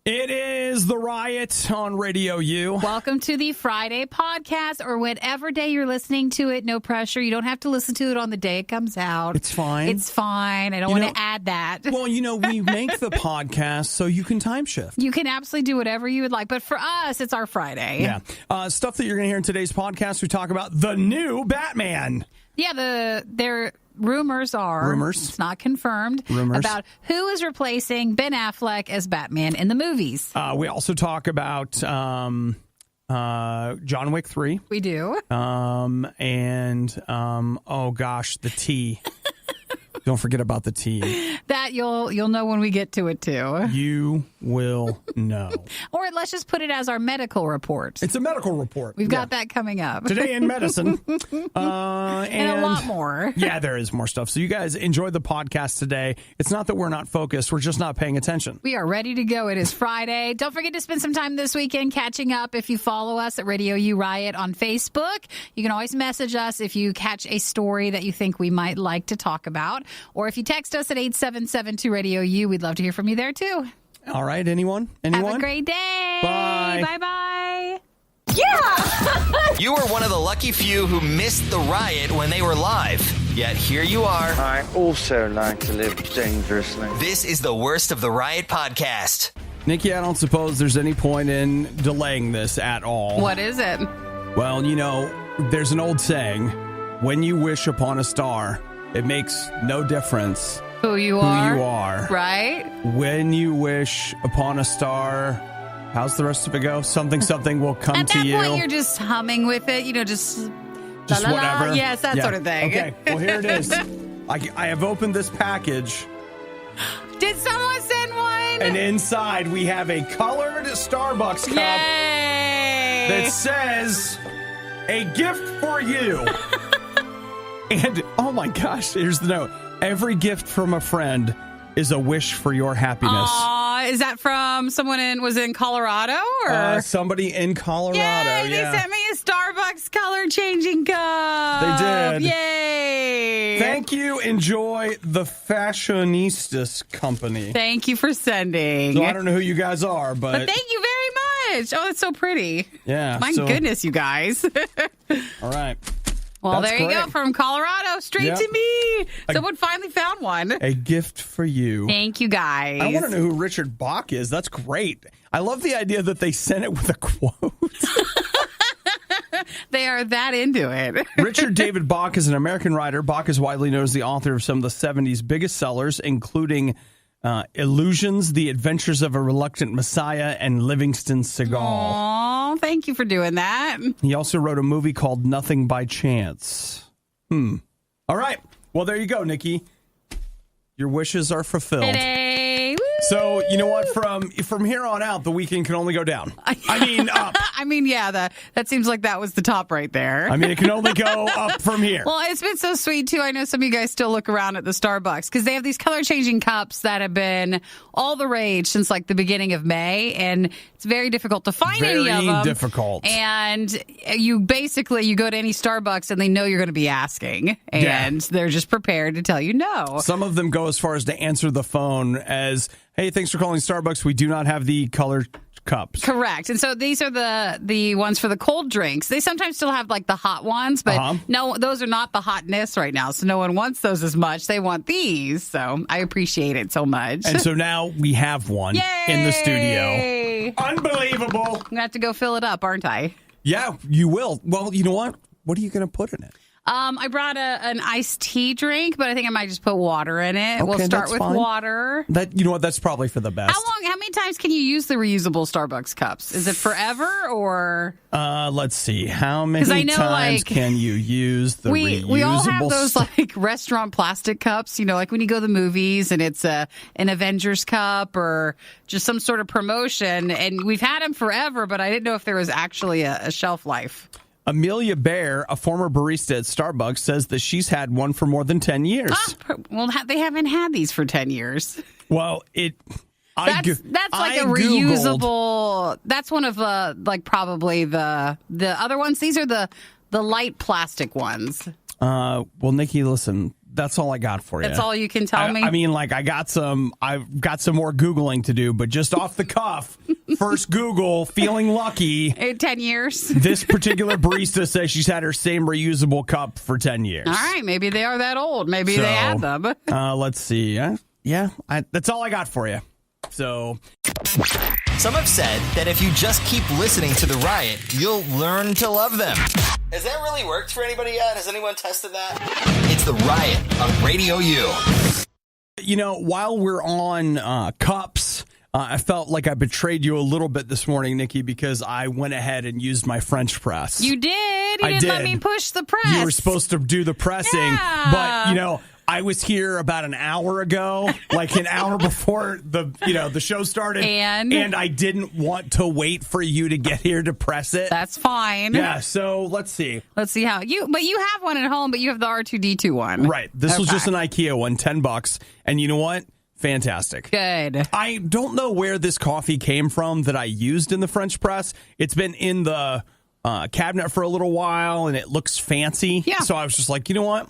It is the Riot on RadioU. Welcome to the Friday podcast, or whatever day you're listening to it. No pressure. You don't have to listen to it on the day it comes out. It's fine. It's fine. I don't want to add that. Well, we make the podcast so you can time shift. You can absolutely do whatever you would like. But for us, it's our Friday. Yeah. Stuff that you're going to hear in today's podcast, we talk about the new Batman. Yeah, their rumors are, it's not confirmed, about who is replacing Ben Affleck as Batman in the movies. We also talk about John Wick 3. We do. Oh gosh, the T. Don't forget about the T. That you'll know when we get to it, too. You will know. Or let's just put it as our medical report. It's a medical report. We've got that coming up. Today in medicine. And a lot more. Yeah, there is more stuff. So you guys enjoy the podcast today. It's not that we're not focused. We're just not paying attention. We are ready to go. It is Friday. Don't forget to spend some time this weekend catching up. If you follow us at RadioU Riot on Facebook, you can always message us if you catch a story that you think we might like to talk about. Or if you text us at 877-2-RADIO-U, we'd love to hear from you there, too. All right. Anyone? Have a great day. Bye. Bye-bye. Yeah! You were one of the lucky few who missed the Riot when they were live. Yet here you are. I also like to live dangerously. This is the Worst of the Riot podcast. Nikki, I don't suppose there's any point in delaying this at all. What is it? Well, there's an old saying, when you wish upon a star, it makes no difference who you are. Right? When you wish upon a star, how's the rest of it go? Something will come to you. At that point, you're just humming with it, just whatever. Yes, that sort of thing. Okay, well, here it is. I have opened this package. Did someone send one? And inside, we have a colored Starbucks cup that says, a gift for you. And, oh my gosh, here's the note. Every gift from a friend is a wish for your happiness. Is that from someone in Colorado? Or? Somebody in Colorado, Yay, they sent me a Starbucks color changing cup. They did. Yay. Thank you. Enjoy the Fashionistas Company. Thank you for sending. So I don't know who you guys are, but thank you very much. Oh, it's so pretty. Yeah. My goodness, you guys. All right. Well, That's there you go. From Colorado, straight to me. Someone finally found one. A gift for you. Thank you, guys. I want to know who Richard Bach is. That's great. I love the idea that they sent it with a quote. They are that into it. Richard David Bach is an American writer. Bach is widely known as the author of some of the 70s biggest sellers, including Illusions, The Adventures of a Reluctant Messiah, and Livingston Seagal. Aww, thank you for doing that. He also wrote a movie called Nothing by Chance. All right. Well, there you go, Nikki. Your wishes are fulfilled. Hey, so, you know what? From here on out, the weekend can only go down. I mean, up. I mean, yeah, that seems like that was the top right there. I mean, it can only go up from here. Well, it's been so sweet, too. I know some of you guys still look around at the Starbucks because they have these color-changing cups that have been all the rage since, the beginning of May, and it's very difficult to find any of them. Very difficult. And you go to any Starbucks, and they know you're going to be asking, and they're just prepared to tell you no. Some of them go as far as to answer the phone as, hey, thanks for calling Starbucks. We do not have the color cups. Correct. And so these are the ones for the cold drinks. They sometimes still have the hot ones, but no, those are not the hotness right now. So no one wants those as much. They want these. So I appreciate it so much. And so now we have one in the studio. Unbelievable. I'm going to have to go fill it up, aren't I? Yeah, you will. Well, you know what? What are you going to put in it? I brought an iced tea drink, but I think I might just put water in it. We'll start with water. You know what? That's probably for the best. How many times can you use the reusable Starbucks cups? Is it forever or? Let's see. How many times can you use the reusable? We all have those restaurant plastic cups, when you go to the movies and it's an Avengers cup or just some sort of promotion. And we've had them forever, but I didn't know if there was actually a shelf life. Amelia Bear, a former barista at Starbucks, says that she's had one for more than 10 years. Well, they haven't had these for 10 years. Well, that's a reusable. That's one of probably the other ones. These are the light plastic ones. Well, Nikki, listen. That's all I got for you. That's all you can tell me? I mean, like, I've got some more Googling to do, but just off the cuff, first Google, feeling lucky. 10 years. This particular barista says she's had her same reusable cup for 10 years. All right, maybe they are that old. Maybe they had them. Let's see. That's all I got for you. So, Some have said that if you just keep listening to The Riot, you'll learn to love them. Has that really worked for anybody yet? Has anyone tested that? It's The Riot on RadioU. You know, while we're on cups, I felt like I betrayed you a little bit this morning, Nikki, because I went ahead and used my French press. You did? You didn't let me push the press. You were supposed to do the pressing, but, you know, I was here about an hour ago, like an hour before the show started, and I didn't want to wait for you to get here to press it. That's fine. Yeah, so let's see. Let's see how you have one at home, but you have the R2D2 one. Right. This was just an IKEA one, $10, and you know what? Fantastic. Good. I don't know where this coffee came from that I used in the French press. It's been in the cabinet for a little while, and it looks fancy. Yeah. So I was just like, you know what?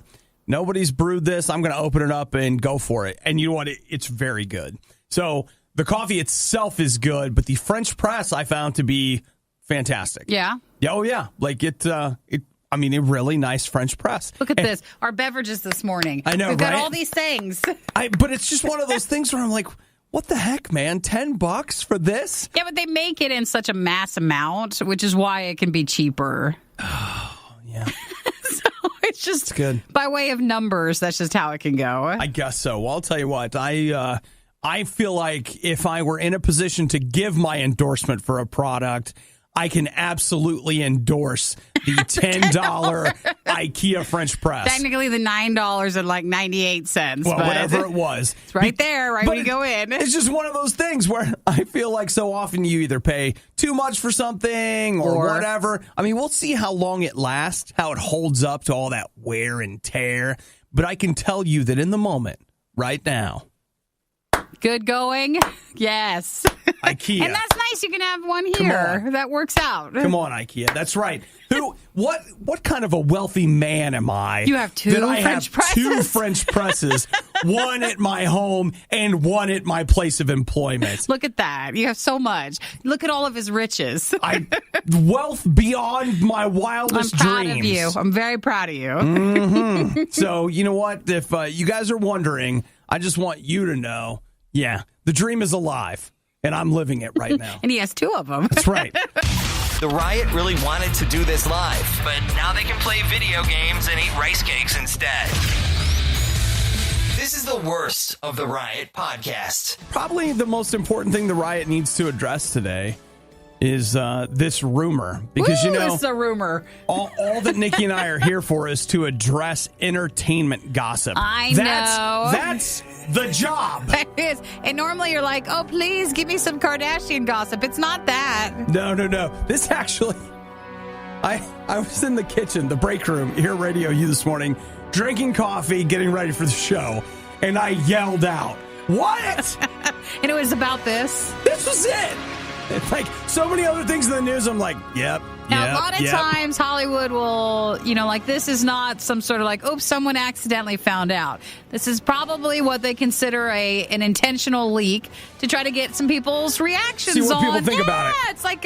Nobody's brewed this. I'm going to open it up and go for it. And you know what? It's very good. So the coffee itself is good, but the French press I found to be fantastic. Yeah. Yeah. Oh, yeah. Like a really nice French press. Look at this. Our beverages this morning. I know, We've got right? all these things. But it's just one of those things where I'm like, what the heck, man? $10 for this? Yeah, but they make it in such a mass amount, which is why it can be cheaper. Oh, yeah. It's just good. By way of numbers, that's just how it can go. I guess so. Well, I'll tell you what. I feel like if I were in a position to give my endorsement for a product, I can absolutely endorse the $10 IKEA French press. Technically, the $9.98. Well, whatever it was. It's right there, right when you go in. It's just one of those things where I feel like so often you either pay too much for something or whatever. I mean, we'll see how long it lasts, how it holds up to all that wear and tear. But I can tell you that in the moment, right now. Good going? Yes. IKEA. And that's nice. You can have one here. That works out. Come on, IKEA. That's right. What kind of a wealthy man am I? You have two French presses? Two French presses, one at my home and one at my place of employment. Look at that. You have so much. Look at all of his riches. Wealth beyond my wildest dreams. I'm proud of you. I'm very proud of you. Mm-hmm. So, you know what? If you guys are wondering, I just want you to know, yeah, the dream is alive, and I'm living it right now. And he has two of them. That's right. The Riot really wanted to do this live, but now they can play video games and eat rice cakes instead. This is the worst of the Riot podcast. Probably the most important thing the Riot needs to address today is this rumor. Because, it's a rumor. All that Nikki and I are here for is to address entertainment gossip. I know. That's the job. It is. And normally you're like, oh, please give me some Kardashian gossip. It's not that. No. This actually, I was in the kitchen, the break room here at RadioU this morning, drinking coffee, getting ready for the show, and I yelled out, "What?" And it was about this. This was it. It's like so many other things in the news. I'm like, yep. Now, a lot of times Hollywood will, this is not some sort of oops, someone accidentally found out. This is probably what they consider an intentional leak to try to get some people's reactions on. See what people think about it. It's like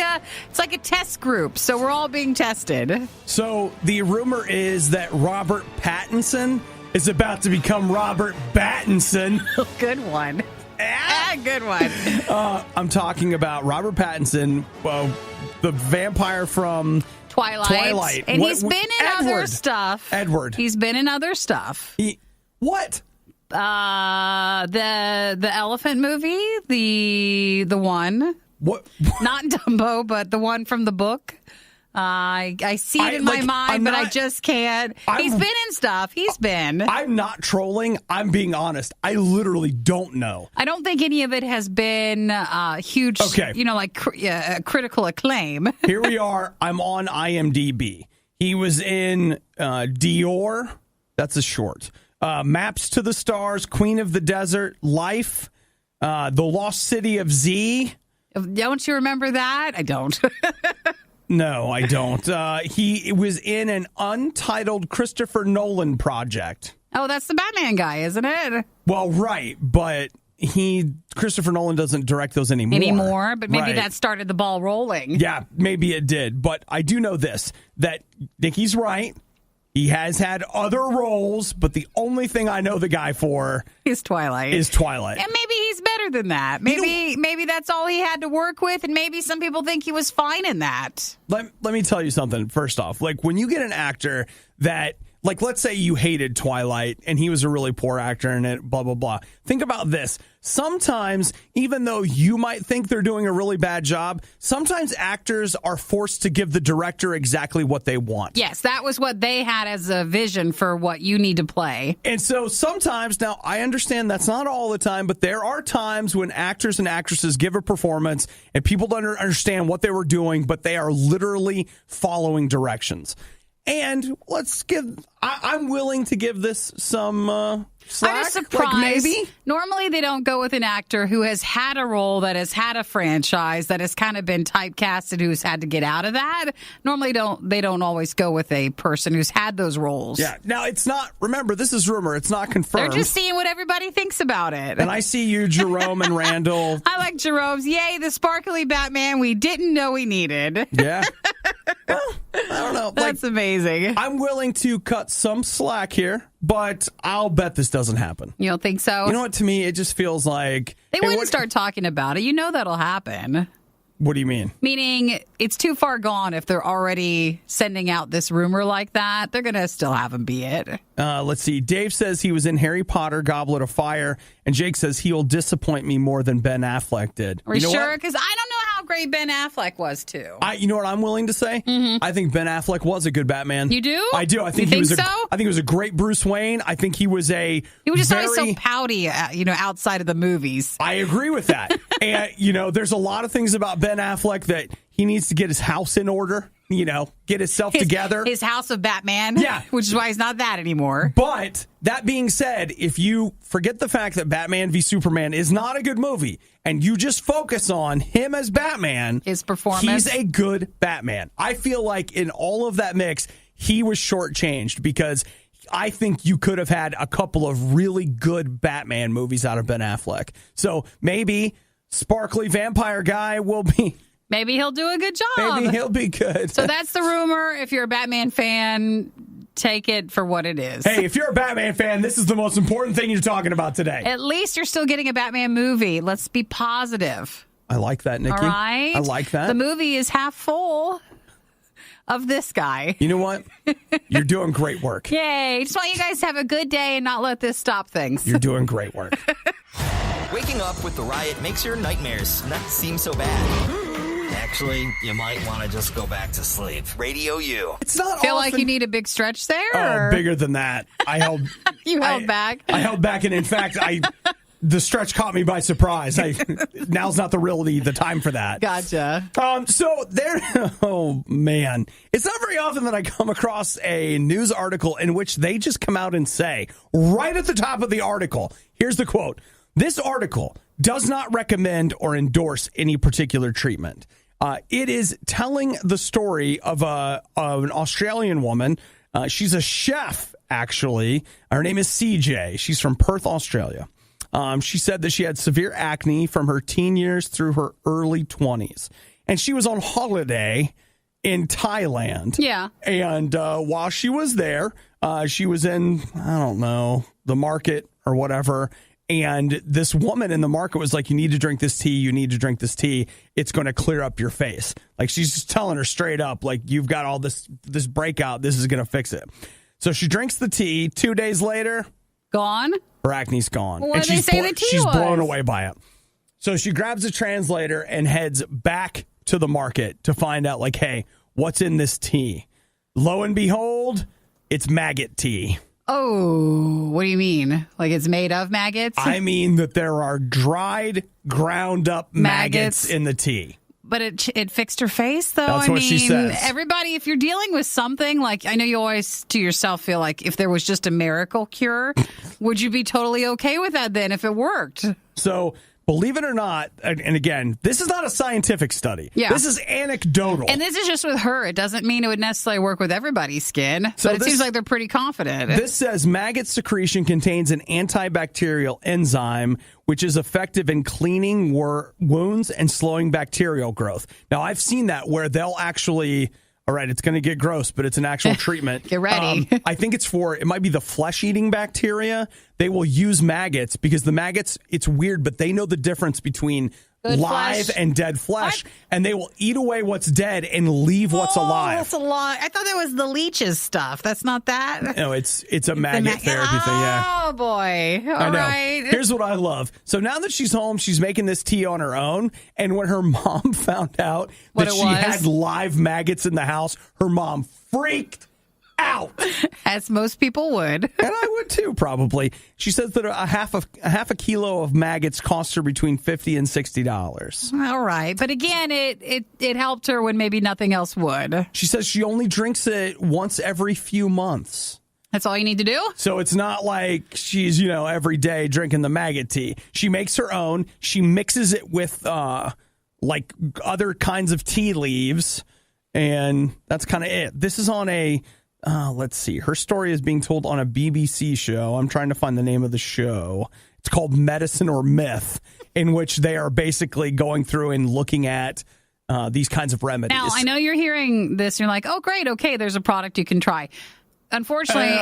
a test group. So we're all being tested. So the rumor is that Robert Pattinson is about to become Robert Battinson. Good one. Good one. I'm talking about Robert Pattinson, the vampire from Twilight. And he's been in other stuff. Edward. He's been in other stuff. What? The elephant movie, the one. What? Not Dumbo, but the one from the book. I see it in my mind, but I just can't. He's been in stuff. He's been. I'm not trolling. I'm being honest. I literally don't know. I don't think any of it has been huge, critical acclaim. Here we are. I'm on IMDb. He was in Dior. That's a short. Maps to the Stars, Queen of the Desert, Life, The Lost City of Z. Don't you remember that? I don't. No, I don't. He was in an untitled Christopher Nolan project. Oh, that's the Batman guy, isn't it? Well, right, but Christopher Nolan doesn't direct those anymore. But maybe that started the ball rolling. Yeah, maybe it did. But I do know this, that Nikki's right. He has had other roles, but the only thing I know the guy for is Twilight. And maybe he's better than that. Maybe that's all he had to work with, and maybe some people think he was fine in that. Let me tell you something, first off. Like, when you get an actor that, like, let's say you hated Twilight, and he was a really poor actor in it, blah, blah, blah. Think about this. Sometimes, even though you might think they're doing a really bad job, sometimes actors are forced to give the director exactly what they want. Yes, that was what they had as a vision for what you need to play. And so sometimes, now I understand that's not all the time, but there are times when actors and actresses give a performance and people don't understand what they were doing, but they are literally following directions. And I'm willing to give this some slack. I'm just surprised. Like, maybe. Normally they don't go with an actor who has had a role, that has had a franchise, that has kind of been typecasted, who's had to get out of that. Normally they don't always go with a person who's had those roles. Yeah. Now, it's not, remember, this is rumor. It's not confirmed. They're just seeing what everybody thinks about it. And I see you, Jerome and Randall. I like Jerome's. Yay, the sparkly Batman we didn't know we needed. Yeah. Well, I don't know. That's amazing. I'm willing to cut some slack here, but I'll bet this doesn't happen. You don't think so? You know what? To me, it just feels like they wouldn't start talking about it. You know that'll happen. What do you mean? Meaning it's too far gone if they're already sending out this rumor like that. They're going to still have him be it. Let's see. Dave says he was in Harry Potter, Goblet of Fire, and Jake says he'll disappoint me more than Ben Affleck did. Are you sure? Because I don't know how great Ben Affleck was, too. You know what I'm willing to say? Mm-hmm. I think Ben Affleck was a good Batman. You do? I do. I think so? I think he was a great Bruce Wayne. I think he was He was just always so pouty, outside of the movies. I agree with that. And, there's a lot of things about Ben Affleck that he needs to get his house in order, get himself together. His house of Batman. Yeah. Which is why he's not that anymore. But that being said, if you forget the fact that Batman v Superman is not a good movie and you just focus on him as Batman, his performance, he's a good Batman. I feel like in all of that mix, he was shortchanged because I think you could have had a couple of really good Batman movies out of Ben Affleck. So maybe sparkly vampire guy will be... Maybe he'll do a good job. Maybe he'll be good. So that's the rumor. If you're a Batman fan, take it for what it is. Hey, if you're a Batman fan, this is the most important thing you're talking about today. At least you're still getting a Batman movie. Let's be positive. I like that, Nikki. All right? I like that. The movie is half full of this guy. You know what? You're doing great work. Yay. Just want you guys to have a good day and not let this stop things. You're doing great work. Waking up with the Riot makes your nightmares not seem so bad. Actually, you might want to just go back to sleep. Radio U. It's not Feel like you need a big stretch there? Oh, bigger than that. I held... held back? I held back, and in fact, the stretch caught me by surprise. Now's not the time for that. Gotcha. So there... Oh, man. It's not very often that I come across a news article in which they just come out and say, right at the top of the article, here's the quote, "This article does not recommend or endorse any particular treatment." It is telling the story of an Australian woman. She's a chef, actually. Her name is CJ. She's from Perth, Australia. She said that she had severe acne from her teen years through her early 20s. And she was on holiday in Thailand. Yeah. And while she was there, she was in, I don't know, the market or whatever. And this woman in the market was like, you need to drink this tea. You need to drink this tea. It's going to clear up your face. Like, she's just telling her straight up, like, you've got all this breakout. This is going to fix it. So she drinks the tea. 2 days later, gone. Her acne's gone. What and did they say the tea she's was? blown away by it. So she grabs a translator and heads back to the market to find out, like, hey, what's in this tea? Lo and behold, it's maggot tea. Oh, what do you mean? Like it's made of maggots? I mean that there are dried, ground up maggots in the tea. But it fixed her face, though. That's what she says. Everybody, if you're dealing with something, like, I know you always to yourself feel like if there was just a miracle cure, would you be totally okay with that then if it worked? So believe it or not, and again, this is not a scientific study. Yeah. This is anecdotal. And this is just with her. It doesn't mean it would necessarily work with everybody's skin, So but it seems like they're pretty confident. This says maggot secretion contains an antibacterial enzyme, which is effective in cleaning wounds and slowing bacterial growth. Now, I've seen that where they'll actually... All right, it's going to get gross, but it's an actual treatment. Get ready. I think it might be the flesh-eating bacteria. They will use maggots because the maggots, it's weird, but they know the difference between Good live flesh. and dead flesh, and they will eat away what's dead and leave what's alive. That's a lot. I thought that was the leeches stuff. That's not that. No, it's a maggot therapy thing, yeah. Oh, boy. All I know. right. Here's what I love. So now that she's home, she's making this tea on her own. And when her mom found out that she had live maggots in the house, her mom freaked out. As most people would. And I would too, probably. She says that a half a kilo of maggots costs her between $50 and $60. All right. But again, it helped her when maybe nothing else would. She says she only drinks it once every few months. That's all you need to do? So it's not like she's, every day drinking the maggot tea. She makes her own. She mixes it with like other kinds of tea leaves. And that's kind of it. This is on a... let's see. Her story is being told on a BBC show. I'm trying to find the name of the show. It's called Medicine or Myth, in which they are basically going through and looking at these kinds of remedies. Now, I know you're hearing this. And you're like, oh, great. Okay, there's a product you can try. Unfortunately,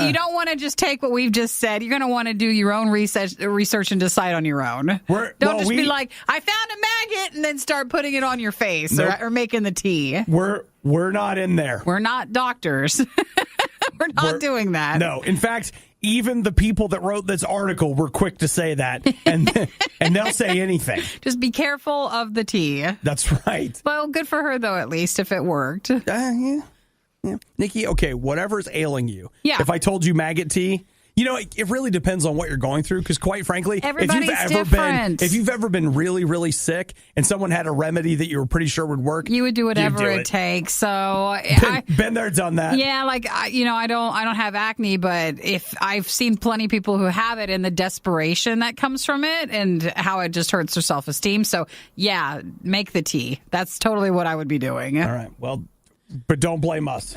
you don't want to just take what we've just said. You're going to want to do your own research and decide on your own. Don't be like, I found a maggot, and then start putting it on your face or making the tea. We're not in there. We're not doctors. We're not doing that. No. In fact, even the people that wrote this article were quick to say that, and they'll say anything. Just be careful of the tea. That's right. Well, good for her, though, at least, if it worked. Yeah. Nikki, okay, whatever's ailing you. Yeah. If I told you maggot tea, it really depends on what you're going through. Because quite frankly, if you've ever been really, really sick and someone had a remedy that you were pretty sure would work, you would do whatever it takes. So been there, done that. Yeah, like I don't have acne, but if I've seen plenty of people who have it and the desperation that comes from it and how it just hurts their self-esteem. So yeah, make the tea. That's totally what I would be doing. All right. Well, but don't blame us.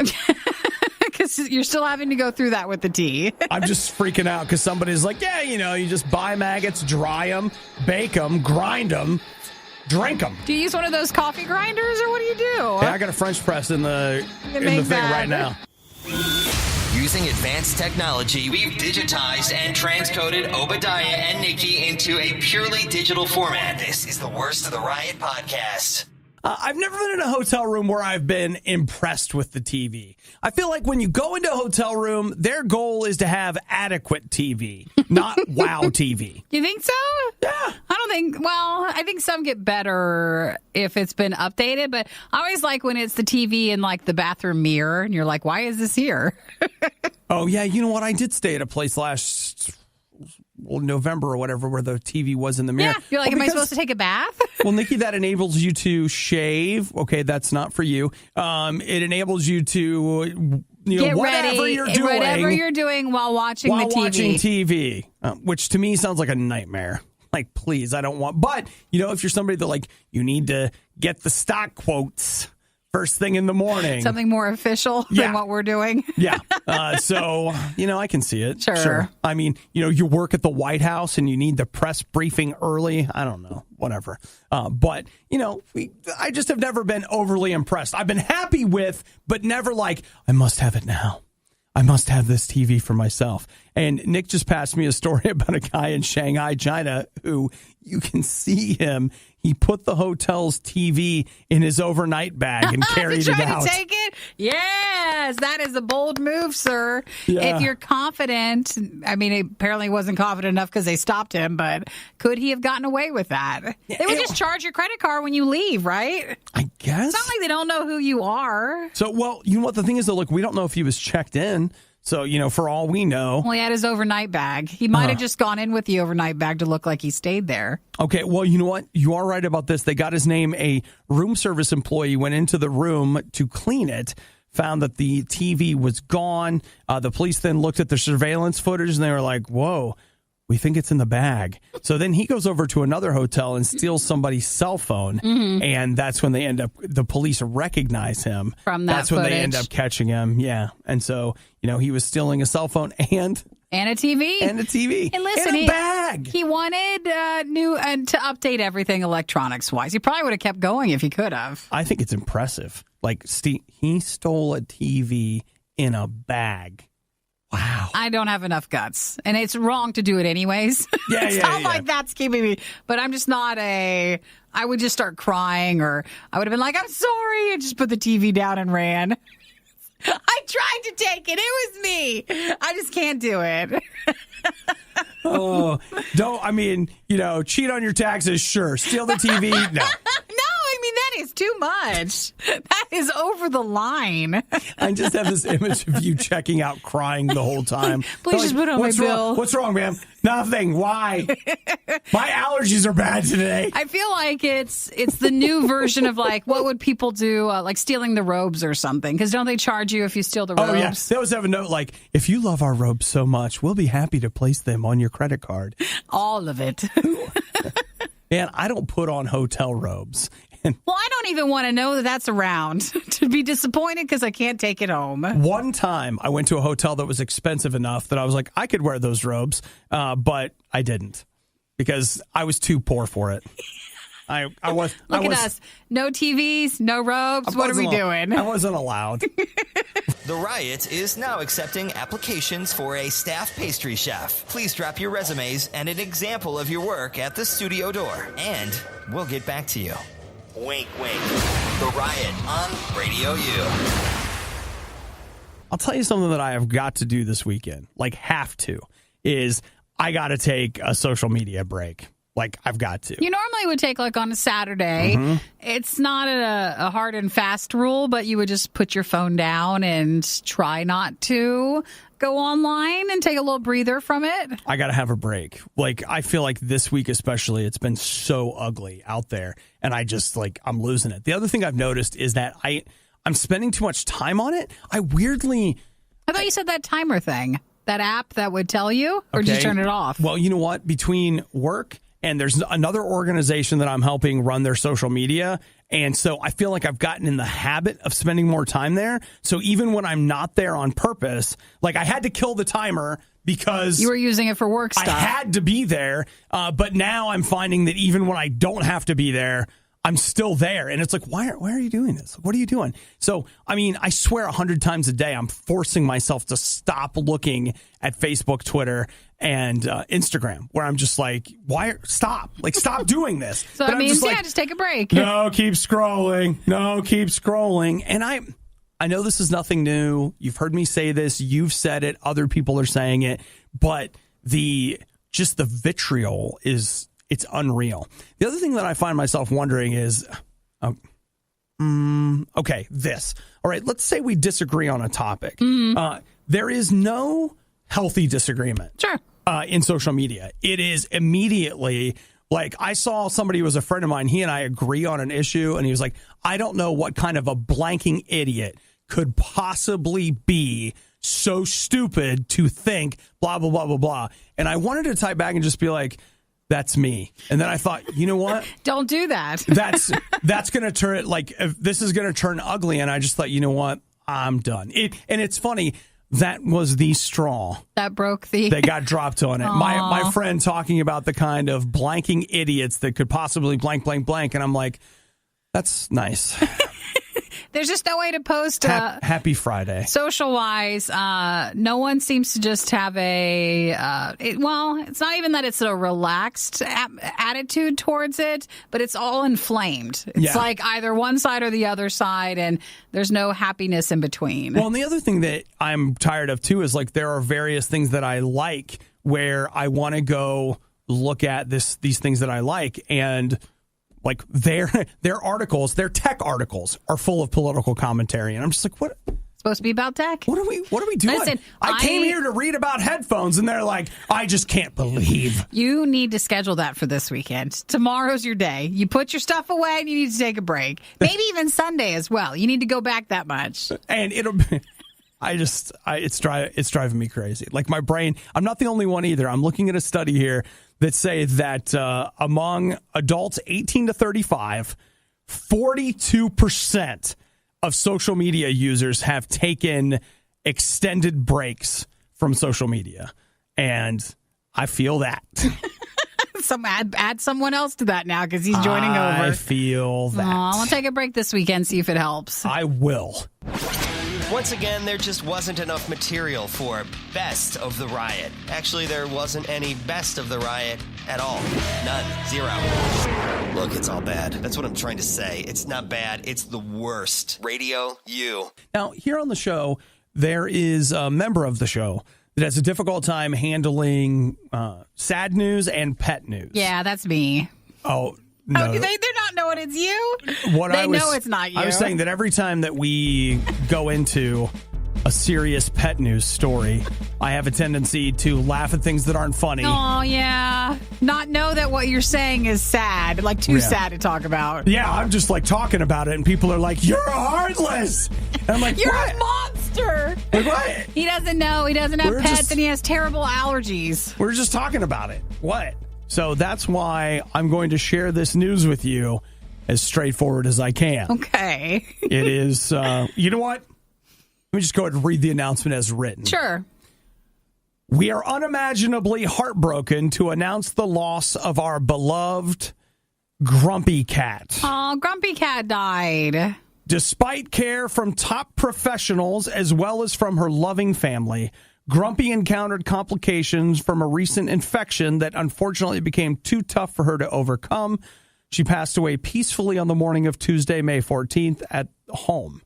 Because you're still having to go through that with the tea. I'm just freaking out because somebody's like, yeah, you just buy maggots, dry them, bake them, grind them, drink them. Do you use one of those coffee grinders or what do you do? Yeah, I got a French press in the thing right now. Using advanced technology, we've digitized and transcoded Obadiah and Nikki into a purely digital format. This is the Worst of the Riot podcast. I've never been in a hotel room where I've been impressed with the TV. I feel like when you go into a hotel room, their goal is to have adequate TV, not wow TV. You think so? Yeah. I think some get better if it's been updated, but I always like when it's the TV in like the bathroom mirror and you're like, why is this here? Oh, yeah. You know what? I did stay at a place November or whatever, where the TV was in the mirror. Yeah, you're like, am I supposed to take a bath? Well, Nikki, that enables you to shave. Okay, that's not for you. It enables you to, get whatever ready, you're doing while watching the TV. Watching TV, which to me sounds like a nightmare. Like, please, I don't want. But, if you're somebody that, you need to get the stock quotes first thing in the morning. Something more official than what we're doing. Yeah. So, I can see it. Sure. I mean, you work at the White House and you need the press briefing early. I don't know. Whatever. But, I just have never been overly impressed. I've been happy with, but never like, I must have it now. I must have this TV for myself. And Nick just passed me a story about a guy in Shanghai, China, who you can see him. He put the hotel's TV in his overnight bag and carried it out. To take it? Yes, that is a bold move, sir. Yeah. If you're confident, I mean, he apparently wasn't confident enough because they stopped him, but could he have gotten away with that? They would just charge your credit card when you leave, right? I guess. It's not like they don't know who you are. So, well, you know what the thing is, though? Look, we don't know if he was checked in. So, for all we know. Well, he had his overnight bag. He might have just gone in with the overnight bag to look like he stayed there. Okay, well, you know what? You are right about this. They got his name. A room service employee went into the room to clean it, found that the TV was gone. The police then looked at the surveillance footage, and they were like, whoa, we think it's in the bag. So then he goes over to another hotel and steals somebody's cell phone. And that's when the police recognize him. From that That's when they end footage. up catching him. Yeah. And so, he was stealing a cell phone and a TV. And a TV. And listen, in a bag. He wanted to update everything electronics-wise. He probably would have kept going if he could have. I think it's impressive. Like, he stole a TV in a bag. Wow. I don't have enough guts. And it's wrong to do it anyways. Yeah, It's not like that's keeping me. But I'm just not I would just start crying, or I would have been like, I'm sorry, and just put the TV down and ran. I tried to take it. It was me. I just can't do it. Cheat on your taxes, sure. Steal the TV, no. That is too much. That is over the line. I just have this image of you checking out crying the whole time. Please just put on my bill. What's wrong, ma'am? Nothing. Why? My allergies are bad today. I feel like it's the new version of like, what would people do, like stealing the robes or something? Because don't they charge you if you steal the robes? Oh, yeah. They always have a note like, if you love our robes so much, we'll be happy to place them on your credit card. All of it. Man, I don't put on hotel robes. Well, I don't even want to know that that's around to be disappointed because I can't take it home. One time I went to a hotel that was expensive enough that I was like, I could wear those robes, but I didn't because I was too poor for it. Look at us. No TVs, no robes. What are we doing? I wasn't allowed. The Riot is now accepting applications for a staff pastry chef. Please drop your resumes and an example of your work at the studio door, and we'll get back to you. Wink, wink. The Riot on Radio U. I'll tell you something that I have got to do this weekend, like have to, is I got to take a social media break. Like, I've got to. You normally would take, like, on a Saturday. Mm-hmm. It's not a hard and fast rule, but you would just put your phone down and try not to go online and take a little breather from it. I got to have a break. Like, I feel like this week especially, it's been so ugly out there, and I just, like, I'm losing it. The other thing I've noticed is that I'm spending too much time on it. I thought you said that timer thing, that app that would tell you, or did you turn it off? Well, you know what? Between work and there's another organization that I'm helping run their social media. And so I feel like I've gotten in the habit of spending more time there. So even when I'm not there on purpose, like I had to kill the timer because you were using it for work stuff. I had to be there. But now I'm finding that even when I don't have to be there, I'm still there. And it's like, why are you doing this? What are you doing? So, I mean, I swear 100 times a day, I'm forcing myself to stop looking at Facebook, Twitter, and Instagram, where I'm just like, stop doing this. So but it means, just take a break. No, keep scrolling. And I know this is nothing new. You've heard me say this. You've said it. Other people are saying it. But the vitriol it's unreal. The other thing that I find myself wondering is, this. All right, let's say we disagree on a topic. Mm-hmm. There is no healthy disagreement. Sure. In social media. It is immediately like I saw somebody who was a friend of mine. He and I agree on an issue. And he was like, I don't know what kind of a blanking idiot could possibly be so stupid to think blah, blah, blah, blah, blah. And I wanted to type back and just be like, that's me. And then I thought, you know what? Don't do that. That's going to turn it like if this is going to turn ugly. And I just thought, you know what? I'm done. And it's funny. That was the straw that broke that got dropped on it. My friend talking about the kind of blanking idiots that could possibly blank, blank, blank. And I'm like, that's nice. There's just no way to post happy Friday. Social-wise, no one seems to just have it's not even that it's a relaxed attitude towards it, but it's all inflamed. It's like either one side or the other side, and there's no happiness in between. Well, and the other thing that I'm tired of, too, is like there are various things that I like where I want to go look at these things that I like, and like their articles, their tech articles are full of political commentary. And I'm just like, what? It's supposed to be about tech? What are we doing? Listen, I came here to read about headphones, and they're like, I just can't believe. You need to schedule that for this weekend. Tomorrow's your day. You put your stuff away, and you need to take a break. Maybe even Sunday as well. You need to go back that much. And It's driving me crazy. Like my brain, I'm not the only one either. I'm looking at a study here that say that among adults 18 to 35, 42% of social media users have taken extended breaks from social media. And I feel that. Add someone else to that now because he's joining over. I feel that. I'm going to take a break this weekend, see if it helps. I will. Once again, there just wasn't enough material for Best of the Riot. Actually, there wasn't any Best of the Riot at all. None. Zero. Look, it's all bad. That's what I'm trying to say. It's not bad. It's the worst. Radio U. Now, here on the show, there is a member of the show that has a difficult time handling sad news and pet news. Yeah, that's me. Oh, no. Oh, they're not knowing it's you? They know it's not you. I was saying that every time that we go into a serious pet news story, I have a tendency to laugh at things that aren't funny. Oh, yeah. Not know that what you're saying is sad, like too sad to talk about. Yeah, I'm just like talking about it, and people are like, "You're heartless." And I'm like, "You're what? a monster." Like, what? He doesn't know. He doesn't have pets, and he has terrible allergies. We're just talking about it. What? So that's why I'm going to share this news with you as straightforward as I can. Okay. It is, you know what? Let me just go ahead and read the announcement as written. Sure. We are unimaginably heartbroken to announce the loss of our beloved Grumpy Cat. Oh, Grumpy Cat died. Despite care from top professionals as well as from her loving family, Grumpy encountered complications from a recent infection that unfortunately became too tough for her to overcome. She passed away peacefully on the morning of Tuesday, May 14th at home.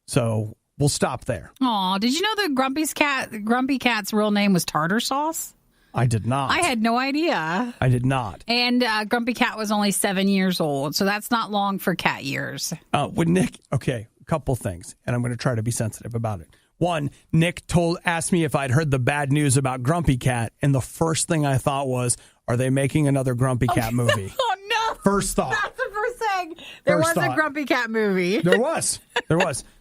So we'll stop there. Oh, did you know that Grumpy Cat's real name was Tartar Sauce? I did not. I had no idea. I did not. And Grumpy Cat was only 7 years old, so that's not long for cat years. When Nick, okay, a couple things, and I'm going to try to be sensitive about it. One, Nick asked me if I'd heard the bad news about Grumpy Cat, and the first thing I thought was, are they making another Grumpy Cat movie? Oh, no. First thought. That's the first thing. There was a Grumpy Cat movie. There was.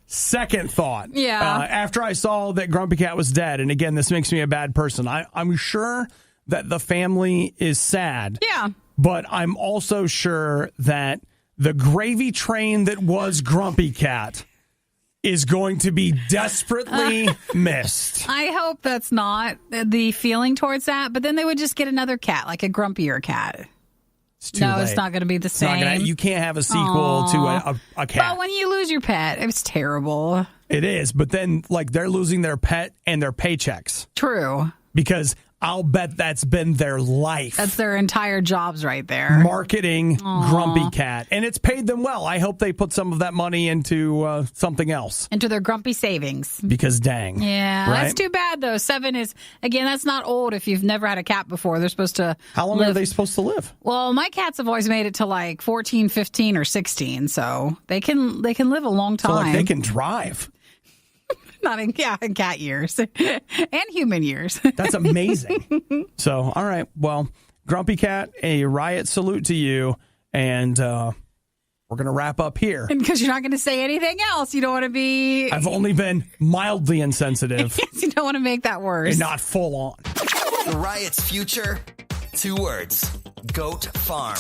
Second thought. Yeah. After I saw that Grumpy Cat was dead, and again, this makes me a bad person. I'm sure that the family is sad. Yeah. But I'm also sure that the gravy train that was Grumpy Cat is going to be desperately missed. I hope that's not the feeling towards that, but then they would just get another cat, like a grumpier cat. It's too late. It's not going to be the same. You can't have a sequel to a cat. But when you lose your pet, it's terrible. It is, but then like they're losing their pet and their paychecks. True. Because I'll bet that's been their life. That's their entire jobs right there. Marketing Grumpy Cat. And it's paid them well. I hope they put some of that money into something else. Into their grumpy savings. Because dang. Yeah, right? That's too bad, though. 7 is, again, that's not old if you've never had a cat before. They're supposed to How long are they supposed to live? Well, my cats have always made it to like 14, 15, or 16. So they can live a long time. So like they can drive. Not in cat years and human years. That's amazing. So, all right. Well, Grumpy Cat, a riot salute to you. And we're going to wrap up here. And because you're not going to say anything else. You don't want to be... I've only been mildly insensitive. You don't want to make that worse. And not full on. The riot's future? 2 words. Goat Farm.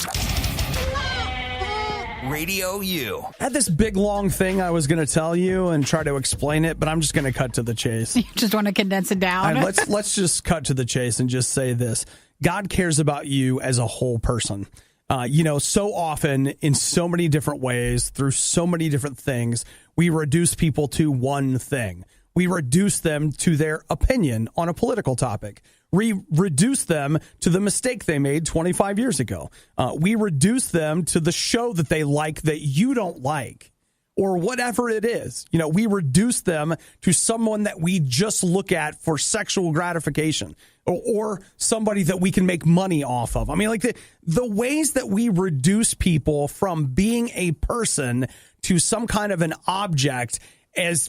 Radio U. I had this big, long thing I was going to tell you and try to explain it, but I'm just going to cut to the chase. You just want to condense it down? Let's just cut to the chase and just say this. God cares about you as a whole person. So often in so many different ways, through so many different things, we reduce people to one thing. We reduce them to their opinion on a political topic. We reduce them to the mistake they made 25 years ago. We reduce them to the show that they like that you don't like, or whatever it is. We reduce them to someone that we just look at for sexual gratification, or somebody that we can make money off of. I mean, like the ways that we reduce people from being a person to some kind of an object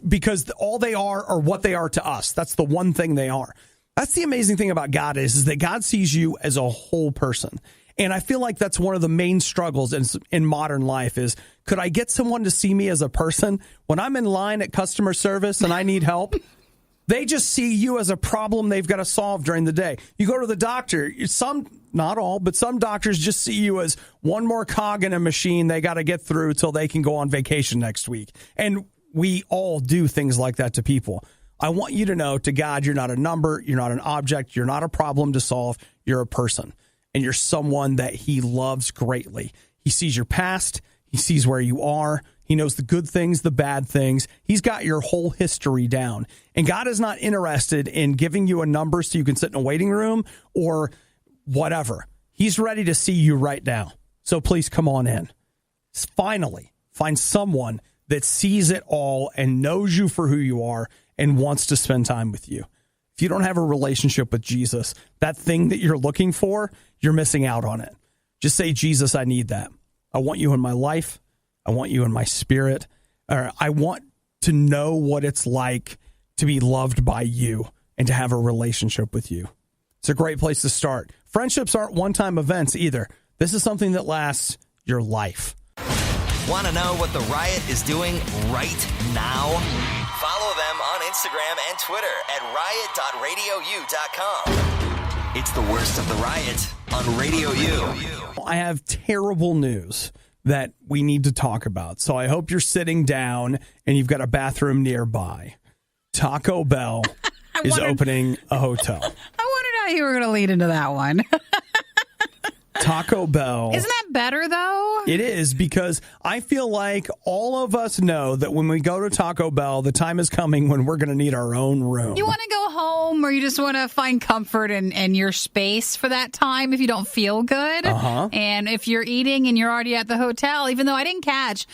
because all they are or what they are to us. That's the one thing they are. That's the amazing thing about God is that God sees you as a whole person. And I feel like that's one of the main struggles in modern life is, could I get someone to see me as a person? When I'm in line at customer service and I need help, They just see you as a problem they've got to solve during the day. You go to the doctor, not all, but some doctors just see you as one more cog in a machine they got to get through till they can go on vacation next week. And we all do things like that to people. I want you to know, to God, you're not a number, you're not an object, you're not a problem to solve, you're a person. And you're someone that he loves greatly. He sees your past, he sees where you are, he knows the good things, the bad things. He's got your whole history down. And God is not interested in giving you a number so you can sit in a waiting room or whatever. He's ready to see you right now. So please come on in. Finally, find someone that sees it all and knows you for who you are and wants to spend time with you. If you don't have a relationship with Jesus, that thing that you're looking for, you're missing out on it. Just say, Jesus, I need that. I want you in my life. I want you in my spirit. I want to know what it's like to be loved by you and to have a relationship with you. It's a great place to start. Friendships aren't one-time events either. This is something that lasts your life. Want to know what the Riot is doing right now? Follow them on Instagram and Twitter at riot.radiou.com. It's the worst of the Riot on Radio U. I have terrible news that we need to talk about. So I hope you're sitting down and you've got a bathroom nearby. Taco Bell is opening a hotel. I wondered how you were going to lead into that one. Taco Bell. Isn't that better, though? It is, because I feel like all of us know that when we go to Taco Bell, the time is coming when we're going to need our own room. You want to go home, or you just want to find comfort in your space for that time if you don't feel good. And if you're eating and you're already at the hotel, even though I didn't catch,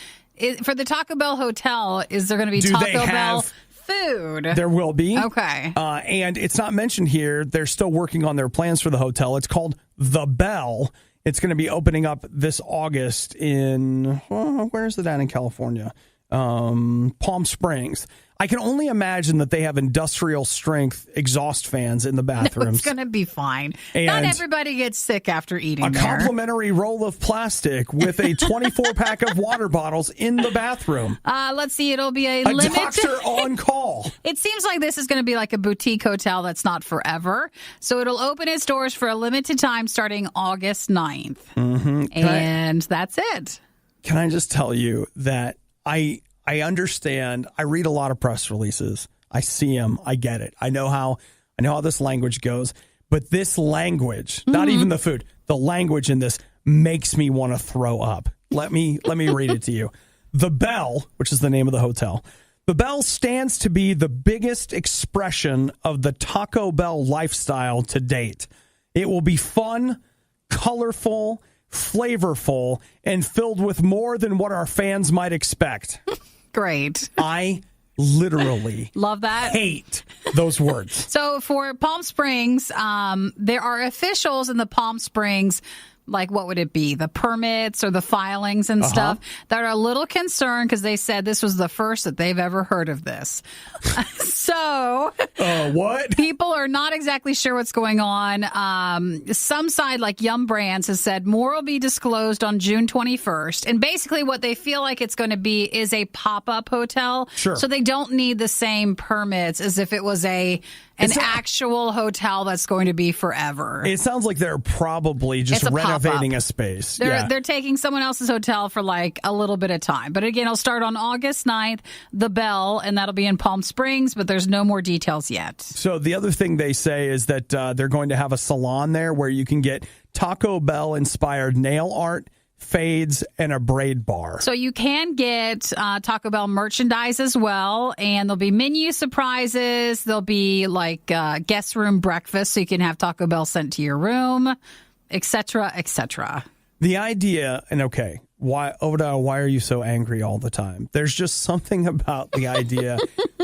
for the Taco Bell hotel, is there going to be Taco Bell food? There will be. Okay. And it's not mentioned here. They're still working on their plans for the hotel. It's called The Bell. It's going to be opening up this August in, where is it at in California? Palm Springs. I can only imagine that they have industrial strength exhaust fans in the bathrooms. No, it's going to be fine. And not everybody gets sick after eating a complimentary roll of plastic with a 24-pack of water bottles in the bathroom. Let's see. It'll be a limited doctor on call. It seems like this is going to be like a boutique hotel that's not forever. So it'll open its doors for a limited time starting August 9th. And that's it. Can I just tell you that I understand. I read a lot of press releases. I see them. I get it. I know how this language goes. But this language, not even the food, the language in this makes me want to throw up. Let me read it to you. The Bell, which is the name of the hotel, the Bell stands to be the biggest expression of the Taco Bell lifestyle to date. It will be fun, colorful, flavorful, and filled with more than what our fans might expect. Great. I literally love that. Hate those words. So for Palm Springs, there are officials in the Palm Springs, like what would it be? The permits or the filings and stuff that are a little concerned because they said this was the first that they've ever heard of this. So what? People are not exactly sure what's going on. Some side, like Yum Brands, has said more will be disclosed on June 21st. And basically what they feel like it's going to be is a pop-up hotel. Sure. So they don't need the same permits as if it was an actual hotel that's going to be forever. It sounds like they're probably just renovating a space. They're taking someone else's hotel for like a little bit of time. But again, it'll start on August 9th, The Bell, and that'll be in Palm Springs, but there's no more details yet. So the other thing they say is that they're going to have a salon there where you can get Taco Bell-inspired nail art, fades, and a braid bar. So you can get Taco Bell merchandise as well, and there'll be menu surprises. There'll be like guest room breakfast, so you can have Taco Bell sent to your room, etc., etc. The idea, and why are you so angry all the time? There's just something about the idea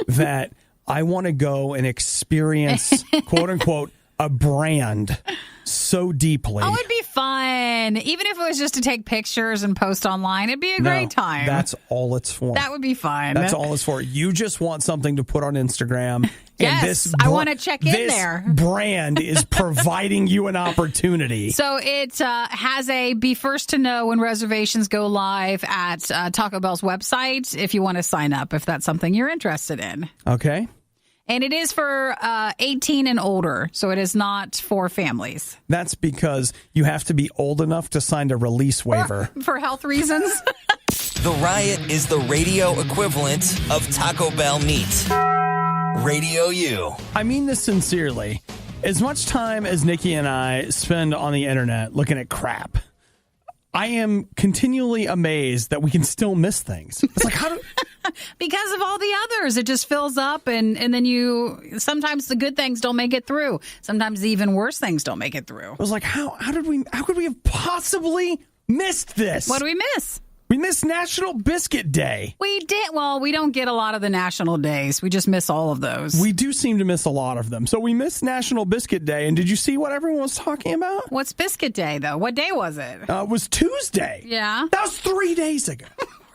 that I want to go and experience, quote unquote, a brand so deeply. Oh, it'd be fun. Even if it was just to take pictures and post online, it'd be a great time. That's all it's for. That would be fun. That's all it's for. You just want something to put on Instagram. Yes, I want to check in there. This brand is providing you an opportunity. So it has a be first to know when reservations go live at Taco Bell's website if you want to sign up, if that's something you're interested in. Okay. And it is for 18 and older, so it is not for families. That's because you have to be old enough to sign a release waiver. For health reasons. The Riot is the radio equivalent of Taco Bell meat. RadioU. I mean this sincerely. As much time as Nikki and I spend on the internet looking at crap, I am continually amazed that we can still miss things. It's like, how do... Because of all the others. It just fills up, and then sometimes the good things don't make it through. Sometimes the even worse things don't make it through. I was like, how could we have possibly missed this? What do we miss? We missed National Biscuit Day. We did. Well, we don't get a lot of the national days. We just miss all of those. We do seem to miss a lot of them. So we missed National Biscuit Day. And did you see what everyone was talking about? What's Biscuit Day, though? What day was it? It was Tuesday. Yeah. That was 3 days ago.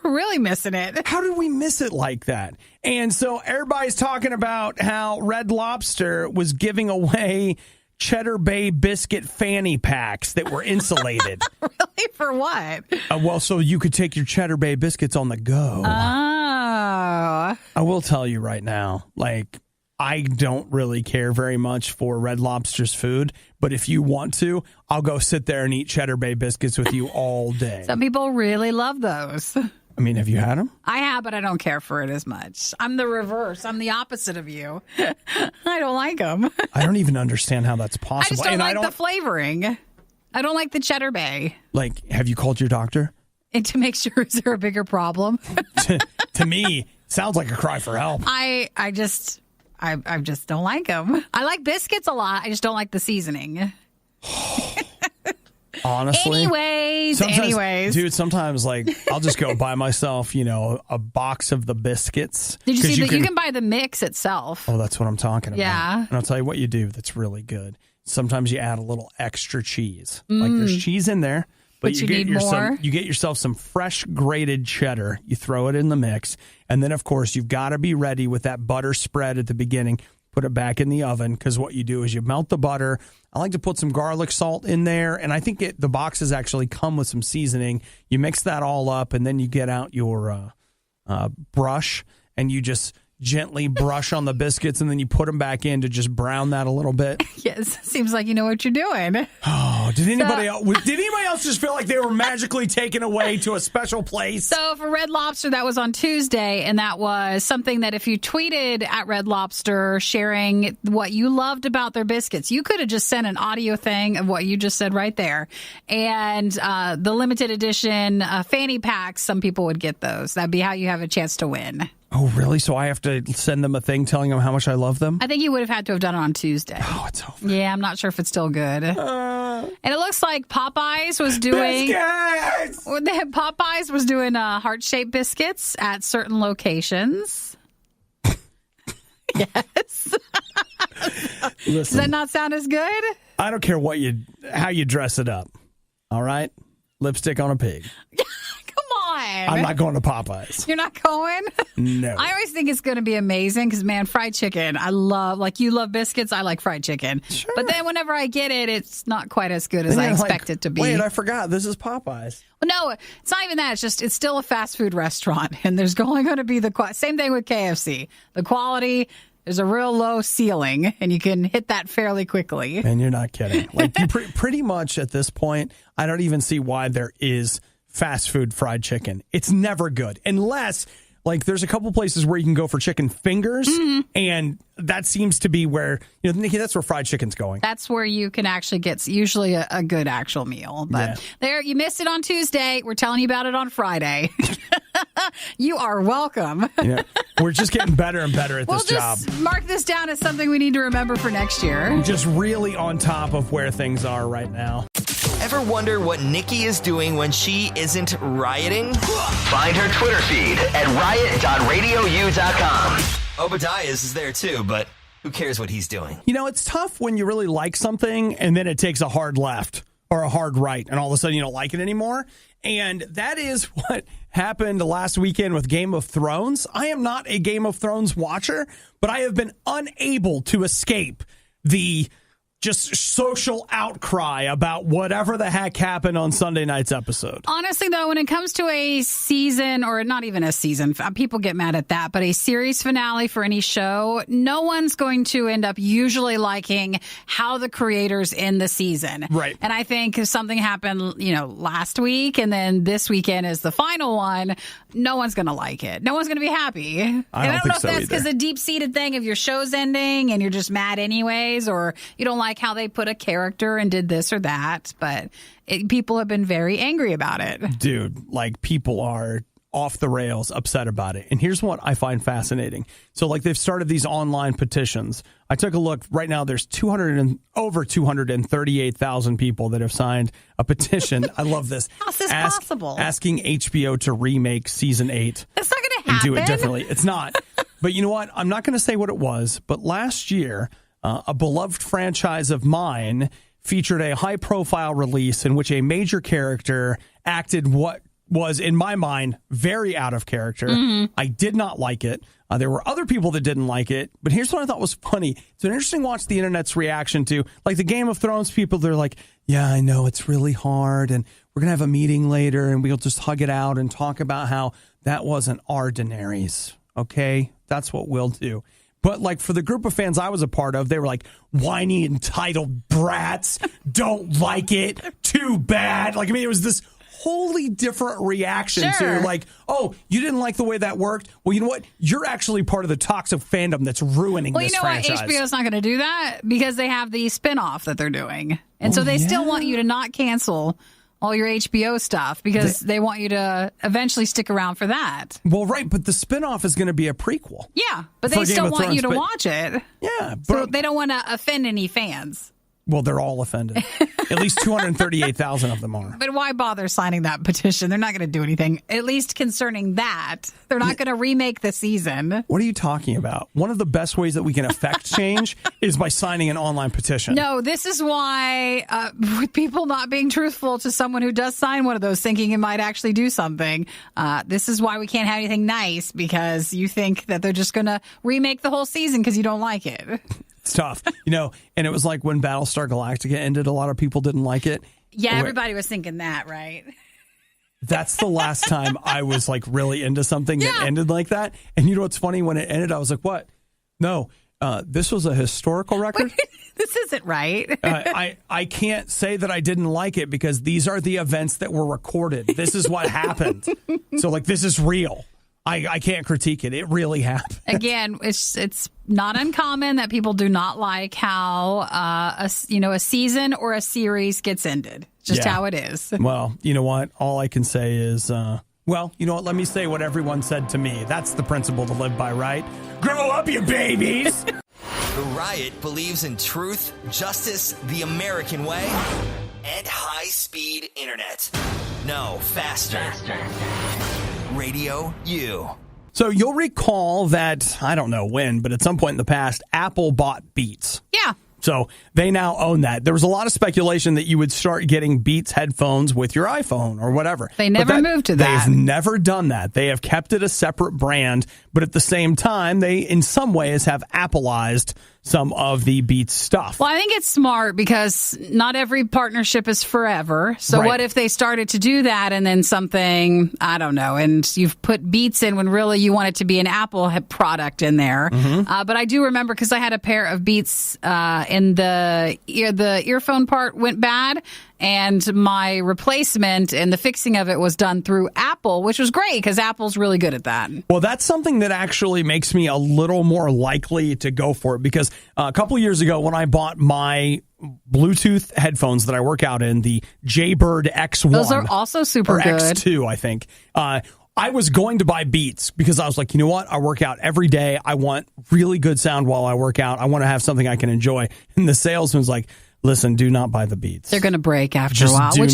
We're really missing it. How did we miss it like that? And so everybody's talking about how Red Lobster was giving away Cheddar Bay biscuit fanny packs that were insulated. Really? For what? Well, so you could take your Cheddar Bay biscuits on the go. Oh. I will tell you right now, like, I don't really care very much for Red Lobster's food, but if you want to, I'll go sit there and eat Cheddar Bay biscuits with you all day. Some people really love those. I mean, have you had them? I have, but I don't care for it as much. I'm the reverse. I'm the opposite of you. I don't like them. I don't even understand how that's possible. I just don't like the flavoring. I don't like the Cheddar Bay. Like, have you called your doctor? And to make sure, is there a bigger problem? To me, sounds like a cry for help. I just don't like them. I like biscuits a lot. I just don't like the seasoning. Honestly. Anyways. Dude, sometimes, like, I'll just go buy myself, a box of the biscuits. Did you see that you can buy the mix itself? Oh, that's what I'm talking about. Yeah. And I'll tell you what you do that's really good. Sometimes you add a little extra cheese. Like, there's cheese in there. But you need more. You get yourself some fresh grated cheddar. You throw it in the mix. And then, of course, you've got to be ready with that butter spread at the beginning. Put it back in the oven, because what you do is you melt the butter. I like to put some garlic salt in there, and I think the boxes actually come with some seasoning. You mix that all up, and then you get out your brush, and you just gently brush on the biscuits, and then you put them back in to just brown that a little bit. Yes, seems like you know what you're doing. Oh, did anybody else just feel like they were magically taken away to a special place? So for Red Lobster, that was on Tuesday, and that was something that if you tweeted at Red Lobster sharing what you loved about their biscuits, you could have just sent an audio thing of what you just said right there. And the limited edition fanny packs, some people would get those. That'd be how you have a chance to win. Oh, really? So I have to send them a thing telling them how much I love them? I think you would have had to have done it on Tuesday. Oh, it's over. Yeah, I'm not sure if it's still good. And it looks like Popeyes was doing... Biscuits! Popeyes was doing heart-shaped biscuits at certain locations. Yes. Listen, does that not sound as good? I don't care how you dress it up. All right? Lipstick on a pig. I'm not going to Popeyes. You're not going? No. I always think it's going to be amazing because, man, fried chicken, I love. Like, you love biscuits, I like fried chicken. Sure. But then whenever I get it, it's not quite as good as I expect it to be. Wait, I forgot. This is Popeyes. Well, no, it's not even that. It's still a fast food restaurant, and there's only going to be same thing with KFC. The quality, there's a real low ceiling, and you can hit that fairly quickly. And you're not kidding. Like, you pretty much at this point, I don't even see why there is fast food fried chicken. It's never good unless, like, there's a couple places where you can go for chicken fingers, and that seems to be where, Nikki, that's where fried chicken's going. That's where you can actually get usually a good actual meal. But there, you missed it on Tuesday. We're telling you about it on Friday. You are welcome. We're just getting better and better at this job. We'll just mark this down as something we need to remember for next year. Just really on top of where things are right now. Ever wonder what Nikki is doing when she isn't rioting? Find her Twitter feed at riot.radiou.com. Obadiah's is there too, but who cares what he's doing? It's tough when you really like something and then it takes a hard left or a hard right, and all of a sudden you don't like it anymore. And that is what happened last weekend with Game of Thrones. I am not a Game of Thrones watcher, but I have been unable to escape the just social outcry about whatever the heck happened on Sunday night's episode. Honestly, though, when it comes to a season, or not even a season, people get mad at that, but a series finale for any show, no one's going to end up usually liking how the creators end the season. Right. And I think if something happened, last week and then this weekend is the final one, no one's going to like it. No one's going to be happy. I don't know if that's because a deep-seated thing of your show's ending and you're just mad anyways, or you don't like how they put a character and did this or that, but people have been very angry about it. Dude, people are off the rails upset about it. And here's what I find fascinating. So they've started these online petitions. I took a look. Right now there's over 238,000 people that have signed a petition. I love this. How's this possible? Asking HBO to remake season 8. That's not going to happen. And do it differently. It's not. But you know what? I'm not going to say what it was, but last year, a beloved franchise of mine featured a high-profile release in which a major character acted what was, in my mind, very out of character. Mm-hmm. I did not like it. There were other people that didn't like it. But here's what I thought was funny. It's an interesting watch the internet's reaction to, the Game of Thrones people. They're like, yeah, I know it's really hard, and we're going to have a meeting later, and we'll just hug it out and talk about how that wasn't our Daenerys. Okay? That's what we'll do. But for the group of fans I was a part of, they were like, whiny, entitled brats, don't like it, too bad. It was this wholly different reaction to oh, you didn't like the way that worked? Well, you know what? You're actually part of the toxic fandom that's ruining this franchise. What? HBO's not going to do that because they have the spinoff that they're doing. And so they still want you to not cancel all your HBO stuff because they want you to eventually stick around for that. Well, right, but the spinoff is going to be a prequel. Yeah, but they still want you to watch it. Yeah. But, so they don't want to offend any fans. Well, they're all offended. At least 238,000 of them are. But why bother signing that petition? They're not going to do anything, at least concerning that. They're not going to remake the season. What are you talking about? One of the best ways that we can affect change is by signing an online petition. No, this is why, with people not being truthful to someone who does sign one of those, thinking it might actually do something, this is why we can't have anything nice, because you think that they're just going to remake the whole season because you don't like it. It's tough, and it was like when Battlestar Galactica ended, a lot of people didn't like it. Yeah, everybody was thinking that, right? That's the last time I was really into something that ended like that. And you know what's funny? When it ended, I was like, what? No, this was a historical record. This isn't right. I can't say that I didn't like it because these are the events that were recorded. This is what happened. So this is real. I can't critique it. It really happened. Again, it's not uncommon that people do not like how a season or a series gets ended. Just how it is. Well, you know what? All I can say is, you know what? Let me say what everyone said to me. That's the principle to live by, right? Grow up, you babies! The Riot believes in truth, justice, the American way, and high-speed internet. No, faster. RadioU. So you'll recall that, I don't know when, but at some point in the past, Apple bought Beats. Yeah. So they now own that. There was a lot of speculation that you would start getting Beats headphones with your iPhone or whatever. They never moved to that. They've never done that. They have kept it a separate brand, but at the same time, they in some ways have Appleized some of the Beats stuff. Well, I think it's smart because not every partnership is forever. So what if they started to do that and then something, I don't know, and you've put Beats in when really you want it to be an Apple product in there. Mm-hmm. But I do remember because I had a pair of Beats and the earphone part went bad. And my replacement and the fixing of it was done through Apple, which was great because Apple's really good at that. Well, that's something that actually makes me a little more likely to go for it because a couple years ago when I bought my Bluetooth headphones that I work out in, the Jaybird X1. Those are also super good. X2, I think. I was going to buy Beats because I was like, you know what? I work out every day. I want really good sound while I work out. I want to have something I can enjoy. And the salesman's like, listen, do not buy the Beats. They're going to break after a while, which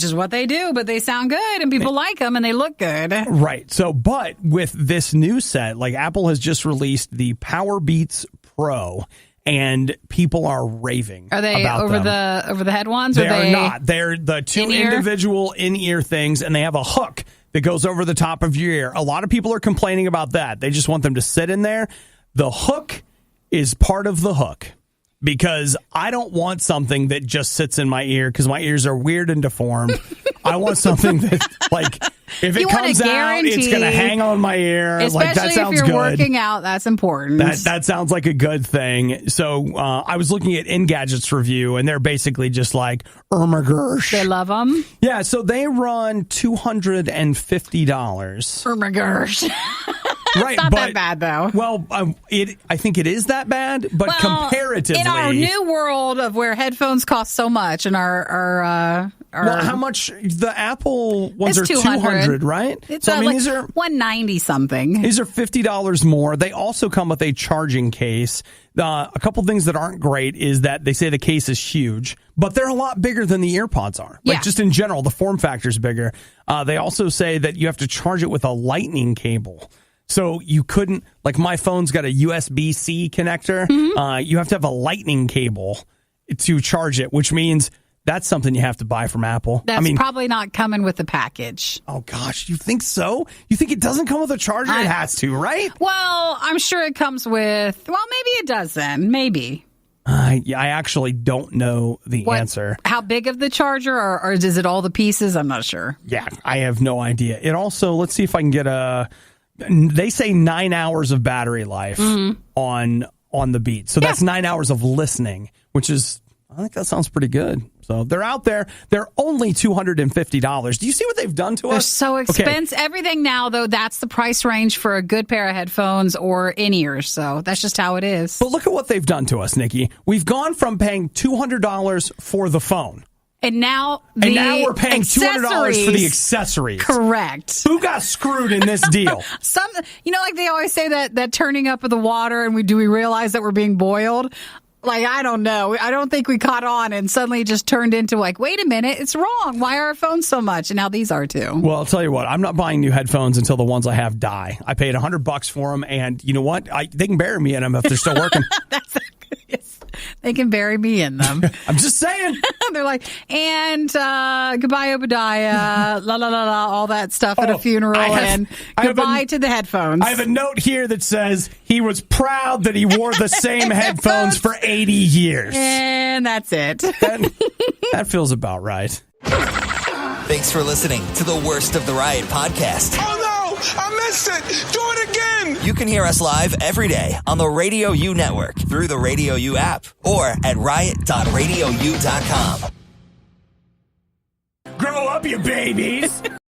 is what they do, but they sound good and people like them and they look good. Right. So, but with this new set, Apple has just released the Power Beats Pro and people are raving. Are they about over them. the head ones? They are not. They're the two individual in-ear things and they have a hook that goes over the top of your ear. A lot of people are complaining about that. They just want them to sit in there. The hook is part of the hook. because I don't want something that just sits in my ear because my ears are weird and deformed. I want something that, like, if it comes out, it's going to hang on my ear. Especially like, that sounds if you're good. working out, that's important. That sounds like a good thing. So I was looking at Engadget's review, and they're basically just like, Ermagersh. They love them? Yeah, so they run $250. Ermagersh. Right, it's not that bad, though. Well, I think it is that bad, but comparatively, in our new world of where headphones cost so much, and our how much the Apple ones are 200, right? It's so like these are $190 something. These are $50 more. They also come with a charging case. A couple things that aren't great is that they say the case is huge, but they're a lot bigger than the AirPods are. Like just in general, the form factor is bigger. They also say that you have to charge it with a lightning cable. So you couldn't, like my phone's got a USB-C connector. You have to have a lightning cable to charge it, which means that's something you have to buy from Apple. That's probably not coming with the package. Oh, gosh. You think so? You think it doesn't come with a charger? It has to, right? Well, I'm sure it comes with... Well, maybe it does then. Maybe. I actually don't know the answer. How big of the charger, or is it all the pieces? I'm not sure. Yeah, I have no idea. It also... Let's see if I can get a... They say 9 hours of battery life on the Beat. So that's 9 hours of listening, which is... I think that sounds pretty good. So they're out there. They're only $250. Do you see what they've done to us? They're so expensive. Okay. Everything now, though, that's the price range for a good pair of headphones or in-ears. So that's just how it is. But look at what they've done to us, Nikki. We've gone from paying $200 for the phone. And now we're paying $200 for the accessories. Correct. Who got screwed in this deal? Like they always say that turning up of the water, and we realize that we're being boiled? Like, I don't know. I don't think we caught on, and suddenly it just turned into like, wait a minute, it's wrong. Why are our phones so much? And now these are too. Well, I'll tell you what. I'm not buying new headphones until the ones I have die. I paid $100 for them, and you know what? They can bury me in them if they're still working. Yes, they can bury me in them. I'm just saying. They're like, and goodbye, Obadiah, la la la la, all that stuff at a funeral, and goodbye to the headphones. I have a note here that says he was proud that he wore the same headphones for 80 years. And that's it. That feels about right. Thanks for listening to the Worst of the Riot podcast. Oh no! I missed it! Do it again! You can hear us live every day on the RadioU network through the RadioU app or at riot.radiou.com. Grow up, you babies!